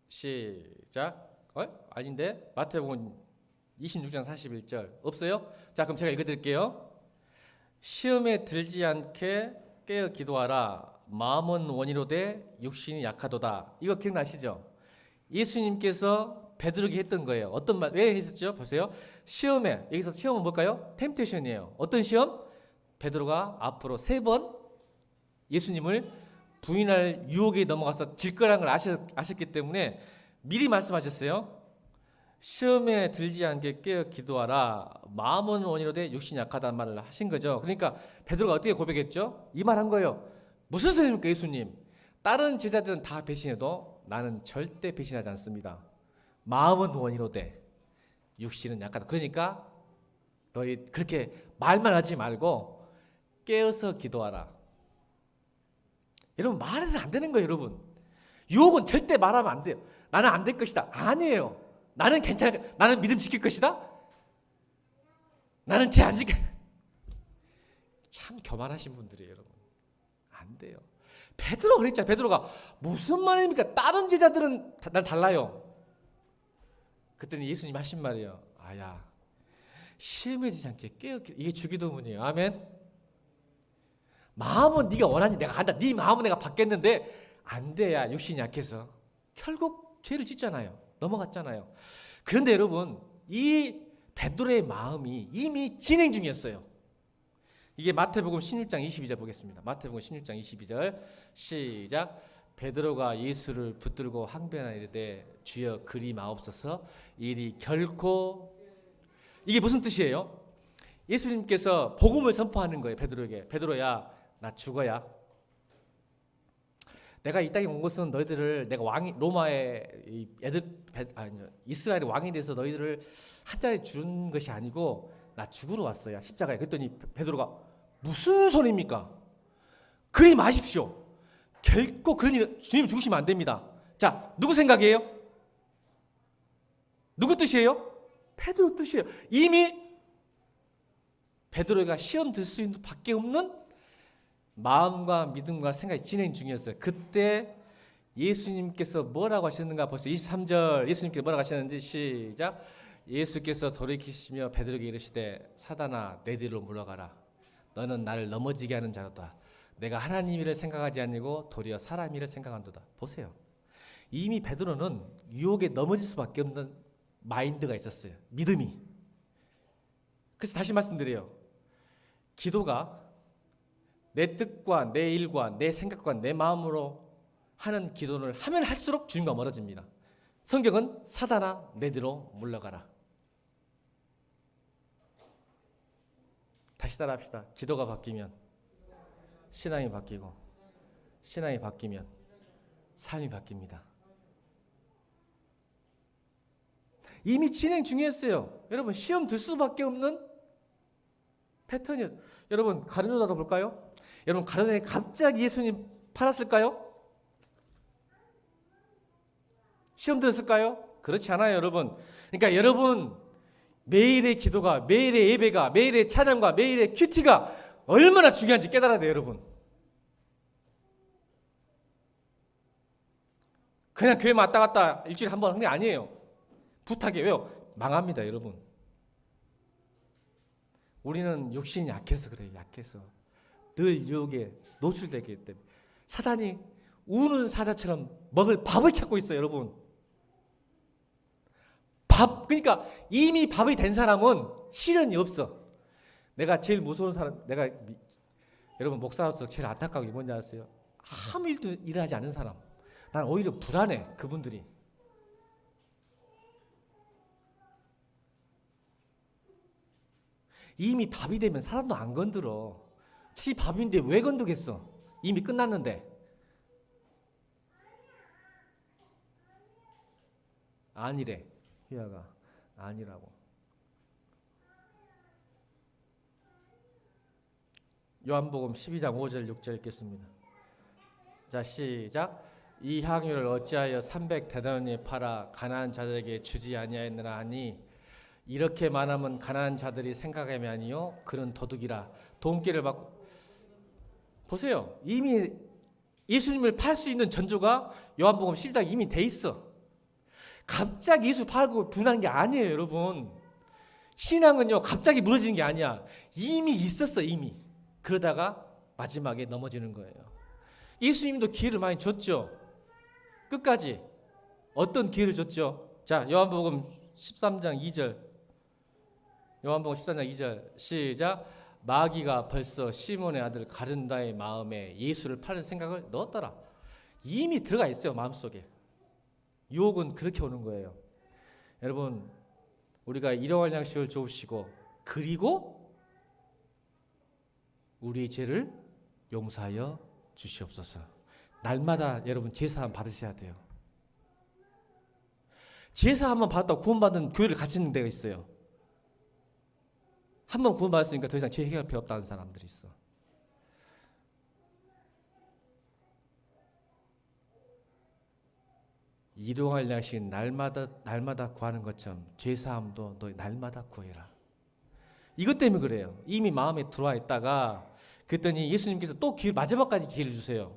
시작. 아닌데 마태복음 26장 41절 없어요? 자 그럼 제가 읽어드릴게요. 시험에 들지 않게 깨어 기도하라. 마음은 원이로되 육신이 약하도다. 이거 기억나시죠? 예수님께서 베드로에게 했던 거예요. 어떤 말, 왜 했었죠? 보세요. 시험에, 여기서 시험은 뭘까요? 템테이션이에요. 어떤 시험? 베드로가 앞으로 3번 예수님을 부인할 유혹에 넘어가서 질 거라는 걸 아셨기 때문에 미리 말씀하셨어요. 시험에 들지 않게 깨어 기도하라. 마음은 원이로되 육신이 약하다는 말을 하신 거죠. 그러니까 베드로가 어떻게 고백했죠? 이 말 한 거예요. 무슨 소리입니까, 예수님? 다른 제자들은 다 배신해도 나는 절대 배신하지 않습니다. 마음은 원이로되 육신은 약하다. 그러니까 너희 그렇게 말만 하지 말고 깨어서 기도하라. 여러분, 말해서 안 되는 거예요, 여러분. 유혹은 절대 말하면 안 돼요. 나는 안 될 것이다. 아니에요. 나는 괜찮아. 나는 믿음 지킬 것이다. 나는 죄 안 지켜. 참 교만하신 분들이에요, 여러분. 안 돼요. 베드로가 그랬잖아요. 베드로가 무슨 말입니까? 다른 제자들은 난 달라요. 그때는 예수님 하신 말이에요. 아야, 시험에 지지 않게 깨어. 이게 주기도문이에요. 아멘. 마음은 네가 원하지 내가 안다. 네 마음은 내가 받겠는데 안 돼야 육신이 약해서 결국 죄를 짓잖아요. 넘어갔잖아요. 그런데 여러분, 이 베드로의 마음이 이미 진행 중이었어요. 이게 마태복음 16장 22절 보겠습니다. 마태복음 16장 22절 시작. 베드로가 예수를 붙들고 항변하여 이르되 주여 그리 마옵소서. 일이 결코. 이게 무슨 뜻이에요? 예수님께서 복음을 선포하는 거예요. 베드로에게. 베드로야, 나 죽어야. 내가 이 땅에 온 것은 너희들을 내가 왕이 로마의 이스라엘의 왕이 돼서 너희들을 한 자리에 준 것이 아니고 나 죽으러 왔어요. 십자가에. 그랬더니 베드로가 무슨 소리입니까? 그리 마십시오. 결코 그런 일 주님 죽으시면 안 됩니다. 자, 누구 생각이에요? 누구 뜻이에요? 베드로 뜻이에요. 이미 베드로가 시험 들 수 있는 밖에 없는 마음과 믿음과 생각이 진행 중이었어요. 그때 예수님께서 뭐라고 하셨는가 벌써 23절 예수님께서 뭐라고 하셨는지 시작. 예수께서 돌이키시며 베드로에게 이르시되 사단아 내 뒤로 물러가라. 너는 나를 넘어지게 하는 자로다. 내가 하나님 일을 생각하지 아니고 도리어 사람 일을 생각한도다. 보세요. 이미 베드로는 유혹에 넘어질 수밖에 없는 마인드가 있었어요. 믿음이. 그래서 다시 말씀드려요. 기도가 내 뜻과 내 일과 내 생각과 내 마음으로 하는 기도를 하면 할수록 주님과 멀어집니다. 성경은 사단아 내 뒤로 물러가라. 다시 따라합시다. 기도가 바뀌면 신앙이 바뀌고 신앙이 바뀌면 삶이 바뀝니다. 이미 진행 중이었어요. 여러분 시험 들 수밖에 없는 패턴이에요. 여러분 가룟유다도 볼까요? 여러분 가룟유다에 갑자기 예수님 팔았을까요? 시험 들었을까요? 그렇지 않아요, 여러분. 그러니까 여러분 매일의 기도가, 매일의 예배가, 매일의 찬양과 매일의 큐티가 얼마나 중요한지 깨달아야 돼요, 여러분. 그냥 교회 왔다 갔다 일주일에 한 번 하는 게 아니에요. 부탁해. 왜요? 망합니다, 여러분. 우리는 육신이 약해서 그래요. 약해서. 늘 유혹에 노출되기 때문에. 사단이 우는 사자처럼 먹을 밥을 찾고 있어요, 여러분. 그러니까 이미 밥이 된 사람은 시련이 없어. 내가 제일 무서운 사람, 여러분 목사로서 제일 안타까운 게 뭔지 아세요? 아무 일도 일하지 않는 사람. 난 오히려 불안해, 그분들이. 이미 밥이 되면 사람도 안 건드려. 지 밥인데 왜 건드겠어? 이미 끝났는데. 아니래. 희야가 아니라고. 요한복음 12장 5절 6절 읽겠습니다. 자 시작. 이 향유를 어찌하여 300데나리온에 팔아 가난한 자들에게 주지 아니하였느냐 하니 이렇게 말하면 가난한 자들이 생각함이 아니요 그는 도둑이라. 돈기를 받고. 보세요. 이미 예수님을 팔 수 있는 전조가 요한복음 12장 이미 돼 있어. 갑자기 예수 팔고 분한 게 아니에요, 여러분. 신앙은요 갑자기 무너지는 게 아니야. 이미 있었어, 이미. 그러다가 마지막에 넘어지는 거예요. 예수님도 기회를 많이 줬죠. 끝까지. 어떤 기회를 줬죠? 자, 요한복음 13장 2절. 요한복음 13장 2절. 시작. 마귀가 벌써 시몬의 아들 가룟다의 마음에 예수를 팔는 생각을 넣었더라. 이미 들어가 있어요, 마음속에. 유혹은 그렇게 오는 거예요. 여러분, 우리가 일용할 양식을 주옵시고 그리고 우리의 죄를 용서하여 주시옵소서. 날마다 여러분 제사함 받으셔야 돼요. 제사함만 받았다고 구원받은 교회를 같이 있는 데가 있어요. 한 번 구원받았으니까 더 이상 죄 해결할 필요 없다는 사람들이 있어. 일용할 양식은 날마다 구하는 것처럼 죄사함도 너 날마다 구해라. 이것 때문에 그래요. 이미 마음에 들어와 있다가 그랬더니 예수님께서 또 마지막까지 기회를 주세요.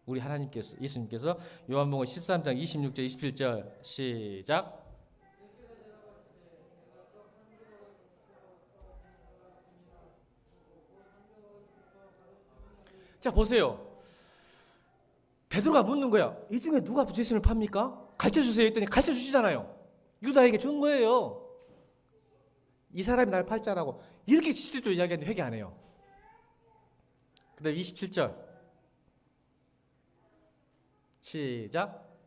우리 하나님께서, 예수님께서. 요한복음 13장 26절 27절 시작. 자, 보세요. 베드로가 묻는 거야. 이 중에 누가 예수님을 팝니까? 가르쳐주세요 했더니 가르쳐주시잖아요. 유다에게 준 거예요. 이 사람이 날 팔 자라고. 이렇게 실질적으로 이야기하는데 회개 안 해요. 그 다음 27절 시작.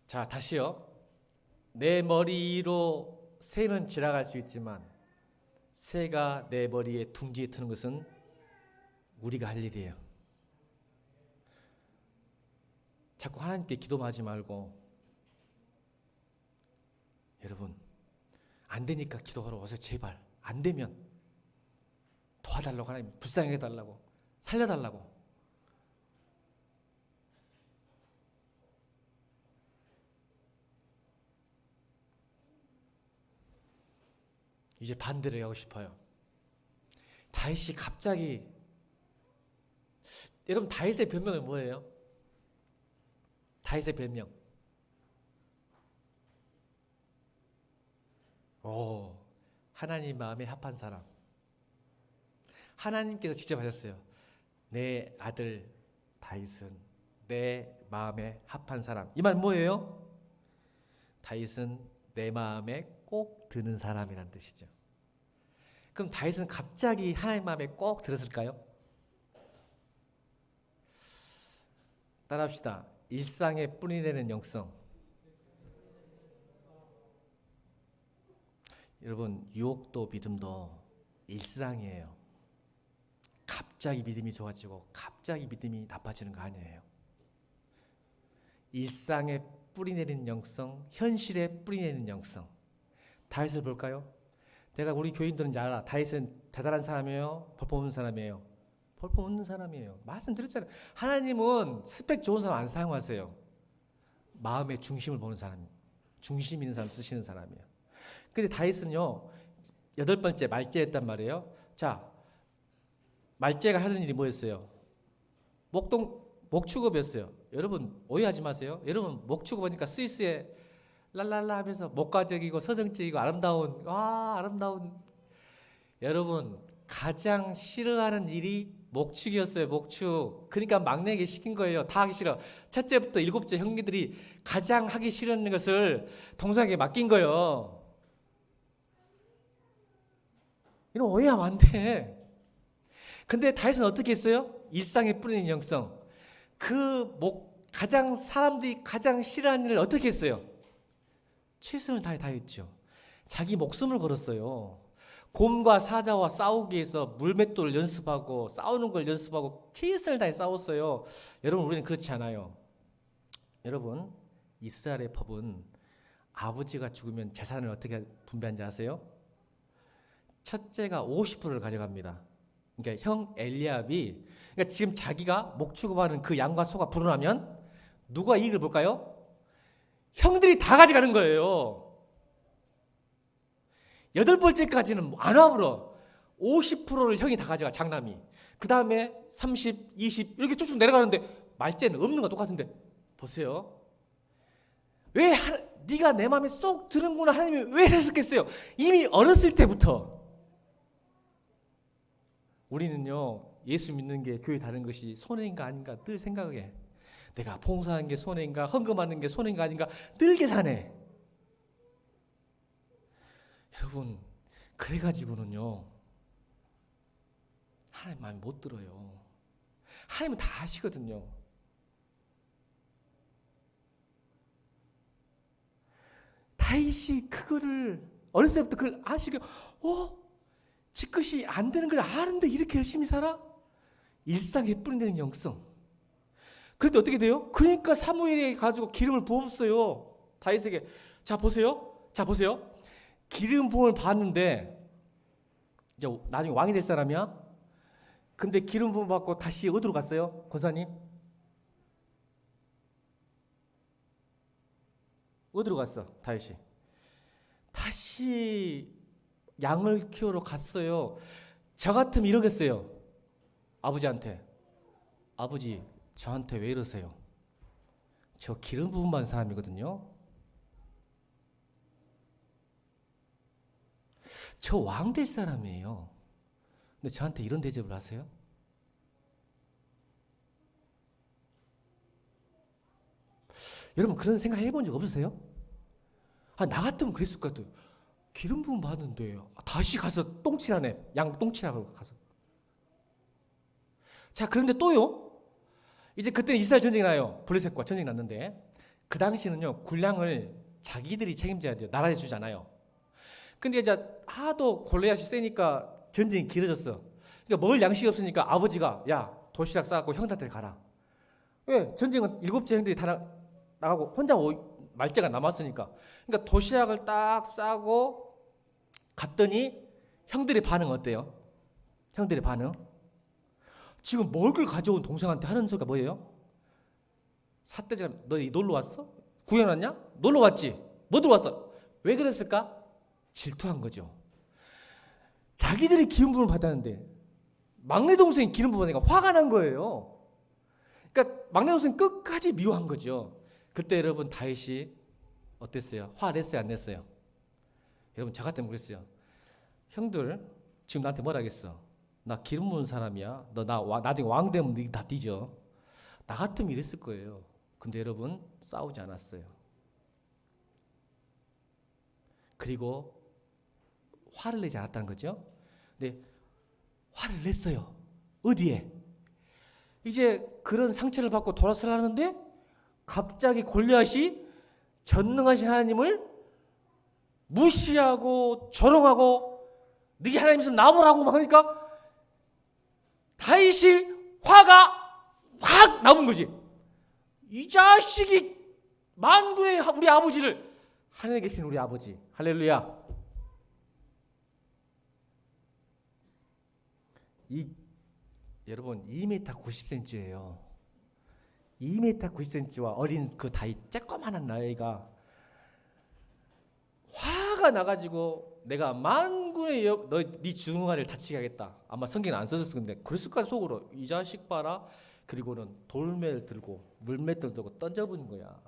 자, 다시요. 내 머리로 새는 지나갈 수 있지만 새가 내 머리에 둥지에 트는 것은 우리가 할 일이에요. 자꾸 하나님께 기도만 하지 말고, 여러분, 안 되니까 기도하러 오세요. 제발. 안 되면 도와달라고, 하나님 불쌍히 해달라고, 살려달라고. 이제 반대로 하고 싶어요. 다윗이 갑자기, 여러분 다윗의 별명은 뭐예요? 다윗의 별명. 하나님 마음에 합한 사람. 하나님께서 직접 하셨어요. 내 아들 다윗은 내 마음에 합한 사람. 이 말 뭐예요? 다윗은 내 마음에 꼭 드는 사람이란 뜻이죠. 그럼 다윗은 갑자기 하나님 마음에 꼭 들었을까요? 따라합시다. 일상에 뿌리 내는 영성. 여러분, 유혹도 믿음도 일상이에요. 갑자기 믿음이 좋아지고 갑자기 믿음이 나빠지는 거 아니에요. 일상에 뿌리 내리는 영성, 현실에 뿌리 내리는 영성. 다윗을 볼까요? 내가 우리 교인들은 잘 알아. 다윗은 대단한 사람이에요? 볼품없는 사람이에요? 볼품없는 사람이에요. 말씀드렸잖아요. 하나님은 스펙 좋은 사람 안 사용하세요. 마음의 중심을 보는 사람, 중심 있는 사람 쓰시는 사람이에요. 근데 다윗은요, 8번째 말제했단 말이에요. 자, 말제가 하는 일이 뭐였어요? 목축업이었어요. 여러분 오해하지 마세요. 여러분 목축업하니까 스위스에 랄랄라 하면서 목가적이고 서정적이고 아름다운. 여러분 가장 싫어하는 일이 목축이었어요. 목축. 그러니까 막내에게 시킨 거예요. 다 하기 싫어. 첫째부터 7째 형제들이 가장 하기 싫은 것을 동생에게 맡긴 거예요. 이런 오해하면 안 돼. 근데 다윗은 어떻게 했어요? 일상에 뿌리는 영성. 가장 사람들이 가장 싫어하는 일을 어떻게 했어요? 최선을 다했죠. 자기 목숨을 걸었어요. 곰과 사자와 싸우기 위해서 물맷돌을 연습하고 싸우는 걸 연습하고 최선을 다해 싸웠어요. 여러분 우리는 그렇지 않아요. 여러분 이스라엘의 법은 아버지가 죽으면 재산을 어떻게 분배하는지 아세요? 첫째가 50%를 가져갑니다. 그러니까 형 엘리압이, 그러니까 지금 자기가 목축업하는 그 양과 소가 불어나면 누가 이익을 볼까요? 형들이 다 가져가는 거예요. 8번째까지는 안 와버려. 50%를 형이 다 가져가, 장남이. 그 다음에 30, 20 이렇게 쭉쭉 내려가는데 말째는 없는 거 똑같은데 보세요. 왜 네가 내 마음에 쏙 드는구나 하나님이 왜 했었겠어요? 이미 어렸을 때부터. 우리는요 예수 믿는 게 교회 다른 것이 손해인가 아닌가 늘 생각해. 내가 봉사하는 게 손해인가, 헌금하는 게 손해인가 아닌가 늘 계산해. 여러분, 그래가지고는요 하나님 마음에 못 들어요. 하나님은 다 아시거든요. 다윗이 그거를 어렸을 때부터 그걸 아시고, 지끝이 안 되는 걸 아는데 이렇게 열심히 살아? 일상에 뿌리는 영성. 그런데 어떻게 돼요? 그러니까 사무엘이 가지고 기름을 부었어요. 다윗에게. 자 보세요. 기름 부음을 받는데 이제 나중에 왕이 될 사람이야. 근데 기름 부음 받고 다시 어디로 갔어요? 권사님? 어디로 갔어? 다윗이 다시 양을 키우러 갔어요. 저 같으면 이러겠어요. 아버지한테. 아버지, 저한테 왜 이러세요? 저 기름 부음 받은 사람이거든요. 저 왕 될 사람이에요. 근데 저한테 이런 대접을 하세요? 여러분 그런 생각 해본 적 없으세요? 나 같으면 그랬을 것 같아요. 기름 부음 받는데 다시 가서 똥칠하네. 양 똥칠하고 가서. 자, 그런데 또요. 이제 그때는 이스라엘 전쟁이 나요. 블레셋과 전쟁이 났는데 그 당시는요 군량을 자기들이 책임져야 돼요. 나라에 주지 않아요. 근데 이제 하도 골리앗이 세니까 전쟁이 길어졌어. 그러니까 먹을 양식이 없으니까 아버지가 야 도시락 싸갖고 형들한테 가라. 왜? 전쟁은 7째 형들이 다 나가고 혼자 말째가 남았으니까. 그러니까 도시락을 딱 싸고 갔더니 형들의 반응 어때요? 형들의 반응? 지금 먹을 걸 가져온 동생한테 하는 소리가 뭐예요? 삿대질하며 너 놀러 왔어? 구경 왔냐? 놀러 왔지? 뭐 들어왔어? 왜 그랬을까? 질투한 거죠. 자기들이 기름 부음을 받았는데 막내 동생이 기름 부음을 받으니까 화가 난 거예요. 그러니까 막내 동생이 끝까지 미워한 거죠. 그때 여러분 다윗이 어땠어요? 화냈어요? 안 냈어요? 여러분 저 같으면 그랬어요. 형들 지금 나한테 뭐라 하겠어? 나 기름 부은 사람이야. 너 나중에 왕 되면 너 다 뒤져. 나 같으면 이랬을 거예요. 근데 여러분 싸우지 않았어요. 그리고 화를 내지 않았다는 거죠. 근데 화를 냈어요. 어디에? 이제 그런 상처를 받고 돌아서려는데 갑자기 골리앗이 전능하신 하나님을 무시하고 조롱하고 네게 하나님 있으면 나보라고 막 하니까 다윗이 화가 확 나온 거지. 이 자식이 만군의 우리 아버지를, 하늘에 계신 우리 아버지, 할렐루야. 여러분 2m 90cm예요. 2m 90cm와 어린 그 다윗 쬐꼬만한 나이가 화가 나가지고 내가 만군의 네 중흥아를 다치게 하겠다. 아마 성경에 안 써졌을 건데 그랬을까 속으로 이 자식 봐라. 그리고는 돌매를 들고 물맷돌 들고 던져본 거야.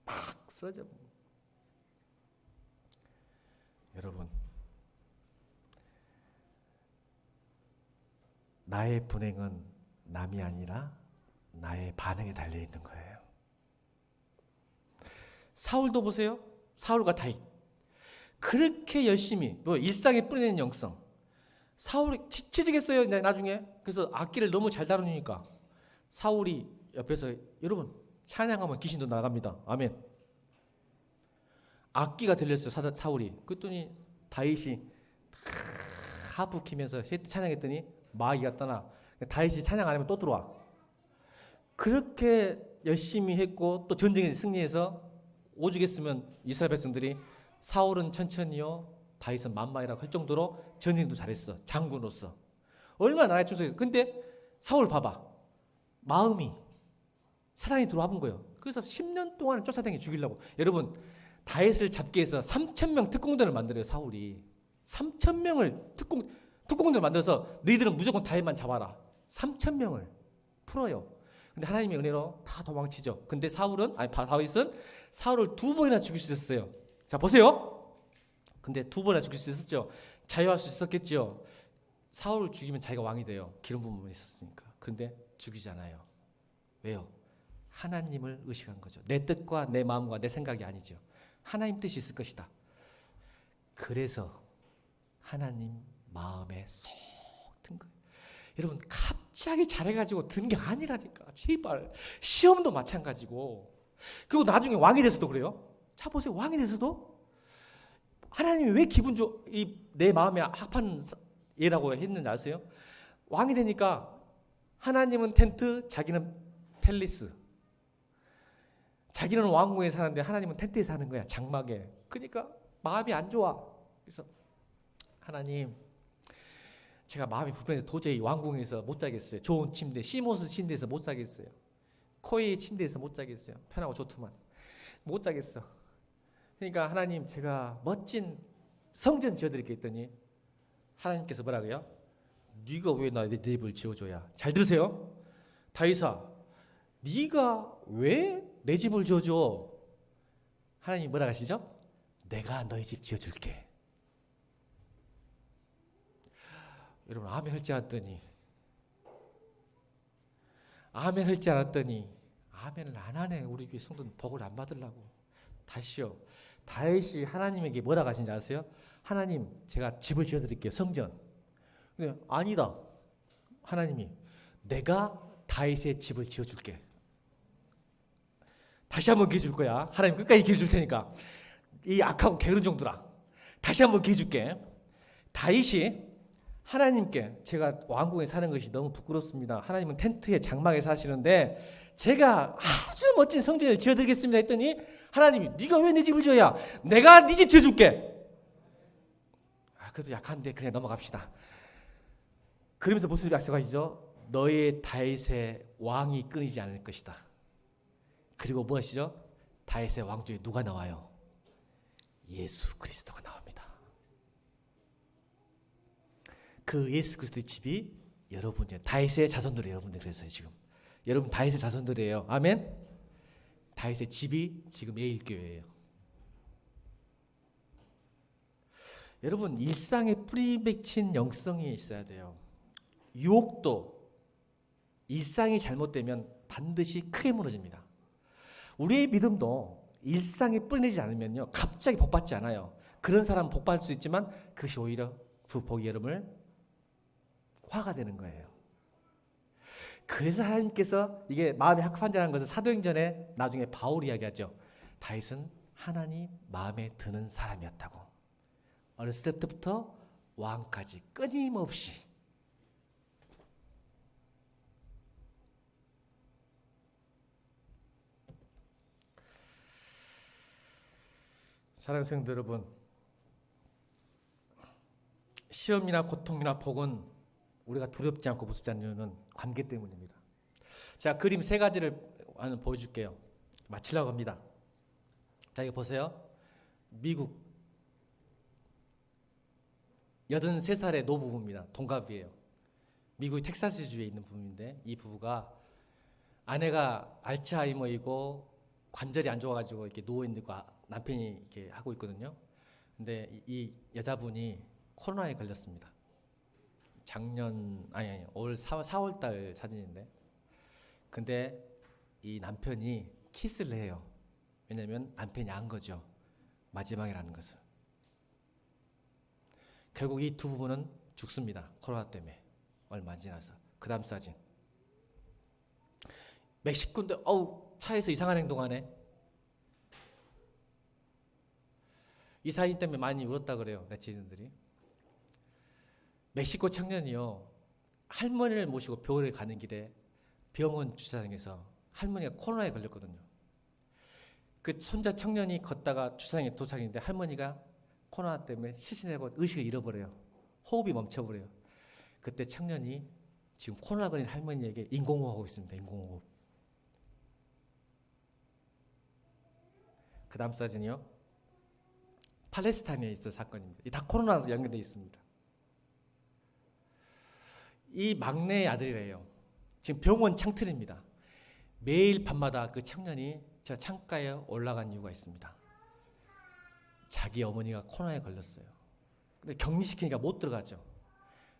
팍 쓰러져. 여러분 나의 분행은 남이 아니라 나의 반응에 달려있는 거예요. 사울도 보세요. 사울과 다윗 그렇게 열심히 일상에 뿌리는 영성. 사울이 치지겠어요 나중에. 그래서 악기를 너무 잘 다루니까 사울이 옆에서 여러분 찬양하면 귀신도 나갑니다. 아멘. 악기가 들렸어요 사울이. 그랬더니 다윗이 하프 키면서 찬양했더니 마귀가 떠나. 다윗이 찬양 안 하면 또 들어와. 그렇게 열심히 했고 또 전쟁에 승리해서 오죽했으면 이스라엘 백성들이 사울은 천천히요 다윗은 만만이라고 할 정도로 전쟁도 잘했어. 장군으로서 얼마나 나라에 충성했어. 근데 사울 봐봐. 마음이 사랑이 들어와 본 거예요. 그래서 10년 동안 쫓아다니게 죽이려고. 여러분 다윗을 잡기 위해서 3,000명 특공대를 만들어요. 사울이 3,000명을 특공대를 만들어서 너희들은 무조건 다윗만 잡아라. 3,000명을 풀어요. 근데 하나님의 은혜로 다 도망치죠. 근데 다윗은 사울을 2번이나 죽일 수 있었어요. 자 보세요. 근데 2번이나 죽일 수 있었죠. 자유할 수 있었겠죠. 사울을 죽이면 자기가 왕이 돼요. 기름 부음이 있었으니까. 그런데 죽이잖아요. 왜요? 하나님을 의식한 거죠. 내 뜻과 내 마음과 내 생각이 아니죠. 하나님 뜻이 있을 것이다. 그래서 하나님 마음에 쏙 든 거예요. 여러분, 갑자기 잘해가지고 든 게 아니라니까. 제발. 시험도 마찬가지고. 그리고 나중에 왕이 돼서도 그래요. 자 보세요. 왕이 돼서도 하나님이 왜 내 마음에 합한 예라고 했는지 아세요? 왕이 되니까 하나님은 텐트, 자기는 팰리스. 자기는 왕궁에 사는데 하나님은 텐트에 사는 거야. 장막에. 그러니까 마음이 안 좋아. 그래서 하나님, 제가 마음이 불편해서 도저히 왕궁에서 못 자겠어요. 좋은 침대, 시모스 침대에서 못 자겠어요. 코이 침대에서 못 자겠어요. 편하고 좋더만. 못 자겠어. 그러니까 하나님, 제가 멋진 성전 지어드릴게 했더니 하나님께서 뭐라고요? 네가 왜 내 집을 지어줘야? 잘 들으세요. 다윗아, 네가 왜 내 집을 지어줘? 하나님이 뭐라 하시죠? 내가 너희 집 지어줄게. 여러분, 아멘 할지 않았더니 아멘을 안 하네. 우리 교회 성도는 복을 안 받으려고. 다시요. 다윗이 하나님에게 뭐라 하신지 아세요? 하나님, 제가 집을 지어드릴게요. 성전. 근데 아니다. 하나님이 내가 다윗의 집을 지어줄게. 다시 한번 기회 줄 거야. 하나님 끝까지 기회 줄 테니까. 이 악하고 게으른 정도라. 다시 한번 기회 줄게. 다윗이 하나님께 제가 왕궁에 사는 것이 너무 부끄럽습니다. 하나님은 텐트에 장막에 사시는데 제가 아주 멋진 성전을 지어드리겠습니다 했더니 하나님이 네가 왜 내 집을 지어야? 내가 네 집 지어줄게. 그래도 약한데 그냥 넘어갑시다. 그러면서 무슨 약속하시죠? 너의 다윗의 왕이 끊이지 않을 것이다. 그리고 무엇이죠? 다윗의 왕조에 누가 나와요? 예수 그리스도가 나옵니다. 그 예수 그리스도의 집이 여러분이에요. 다윗의 자손들이에요. 여러분들. 그래서 지금 여러분 다윗의 자손들이에요. 아멘. 다윗의 집이 지금 매일교회예요. 여러분, 일상에 뿌리 박힌 영성이 있어야 돼요. 유혹도 일상이 잘못되면 반드시 크게 무너집니다. 우리의 믿음도 일상에 뿌리내지 않으면요, 갑자기 복받지 않아요. 그런 사람은 복받을 수 있지만 그것이 오히려 그 복이 여러분을 화가 되는 거예요. 그래서 하나님께서 이게 마음에 합한자라는 것을 사도행전에 나중에 바울이 이야기하죠. 다윗은 하나님 마음에 드는 사람이었다고. 어렸을 때부터 왕까지 끊임없이. 사랑하는 성도 여러분, 시험이나 고통이나 복은 우리가 두렵지 않고 무섭지 않는 이유는 관계 때문입니다. 자, 그림 세 가지를 하나 보여줄게요. 마치려고 합니다. 자, 이거 보세요. 미국 83살의 노부부입니다. 동갑이에요. 미국 텍사스주에 있는 부부인데 이 부부가 아내가 알츠하이머이고 관절이 안 좋아가지고 이렇게 누워 있는 거 남편이 이렇게 하고 있거든요. 근데 이 여자분이 코로나에 걸렸습니다. 올 4월 달 사진인데. 근데 이 남편이 키스를 해요. 왜냐면 남편이 안 거죠. 마지막이라는 것을. 결국 이 두 부부는 죽습니다. 코로나 때문에. 얼마 안 지나서. 그 다음 사진. 멕시코인데 차에서 이상한 행동하네. 이 사진 때문에 많이 울었다 그래요. 네티즌들이. 멕시코 청년이요. 할머니를 모시고 병원에 가는 길에 병원 주차장에서 할머니가 코로나에 걸렸거든요. 그 손자 청년이 걷다가 주차장에 도착했는데 할머니가 코로나 때문에 실신해고 의식을 잃어버려요. 호흡이 멈춰버려요. 그때 청년이 지금 코로나 걸린 할머니에게 인공호흡하고 있습니다. 인공호흡. 그 다음 사진이요. 팔레스타인에 있을 사건입니다. 이 다 코로나와서 연결되어 있습니다. 이 막내의 아들이래요. 지금 병원 창틀입니다. 매일 밤마다 그 청년이 저 창가에 올라간 이유가 있습니다. 자기 어머니가 코로나에 걸렸어요. 근데 격리시키니까 못 들어가죠.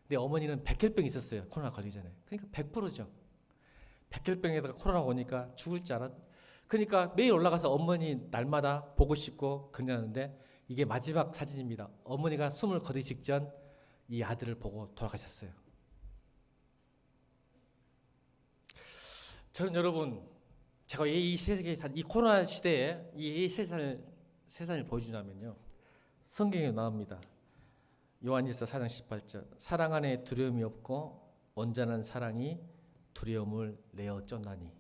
내 어머니는 백혈병이 있었어요. 코로나 걸리기 전에. 그러니까 100%죠. 백혈병에다가 코로나 오니까 죽을 줄 알았. 그러니까 매일 올라가서 어머니 날마다 보고 싶고 그러는데 이게 마지막 사진입니다. 어머니가 숨을 거두기 직전 이 아들을 보고 돌아가셨어요. 저는 여러분, 제가 이 세계에 이 코로나 시대에 이 세상을 보여주냐면요, 성경에 나옵니다. 요한일서 4장 18절, 사랑 안에 두려움이 없고 온전한 사랑이 두려움을 내어 쫓나니.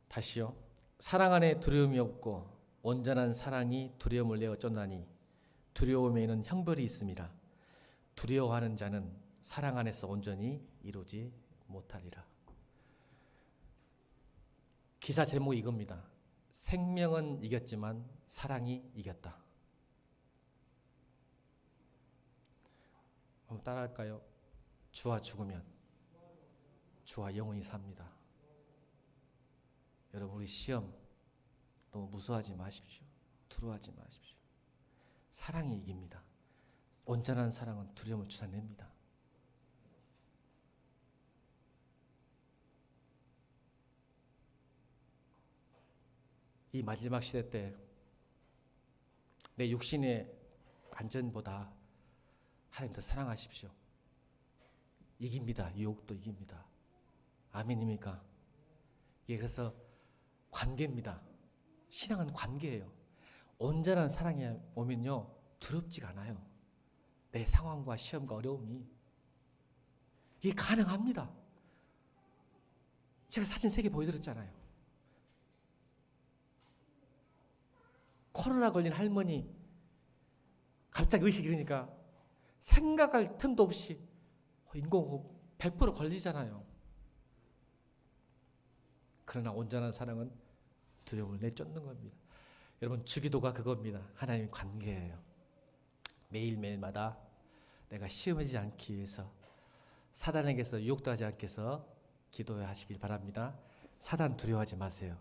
다시요, 사랑 안에 두려움이 없고 온전한 사랑이 두려움을 내어 쫓나니 두려움에는 형벌이 있습니다. 두려워하는 자는 사랑 안에서 온전히 이루지 못하리라. 기사 제목이 이겁니다. 생명은 이겼지만 사랑이 이겼다. 한번 따라할까요? 주와 죽으면 주와 영원히 삽니다. 여러분, 우리 시험 너무 무서워하지 마십시오. 두려워하지 마십시오. 사랑이 이깁니다. 온전한 사랑은 두려움을 쫓아냅니다. 이 마지막 시대 때 내 육신의 안전보다 하나님 더 사랑하십시오. 이깁니다. 유혹도 이깁니다. 아멘입니까? 예, 그래서 관계입니다. 신앙은 관계예요. 온전한 사랑이 오면요, 두렵지가 않아요. 내 상황과 시험과 어려움이. 이게 가능합니다. 제가 사진 3개 보여드렸잖아요. 코로나 걸린 할머니 갑자기 의식이 이러니까 생각할 틈도 없이 인공호흡 100% 걸리잖아요. 그러나 온전한 사랑은 두려움을 내쫓는 겁니다. 여러분, 주기도가 그겁니다. 하나님의 관계예요. 매일매일마다 내가 시험하지 않기 위해서, 사단에게서 유혹당하지 않기 위해서 기도하시길 바랍니다. 사단 두려워하지 마세요.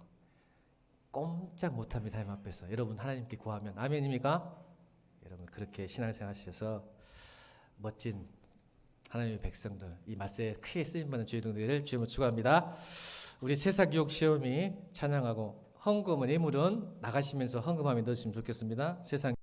꼼짝 못합니다. 하나님 앞에서. 여러분, 하나님께 구하면 아멘입니까? 여러분, 그렇게 신앙생활 하셔서 멋진 하나님의 백성들, 이 말세에 크게 쓰임받는 주의동들을 주님으로 축원합니다. 우리 세사교육 시험이 찬양하고 헌금은 예물은 나가시면서 헌금하면 넣으시면 좋겠습니다. 세상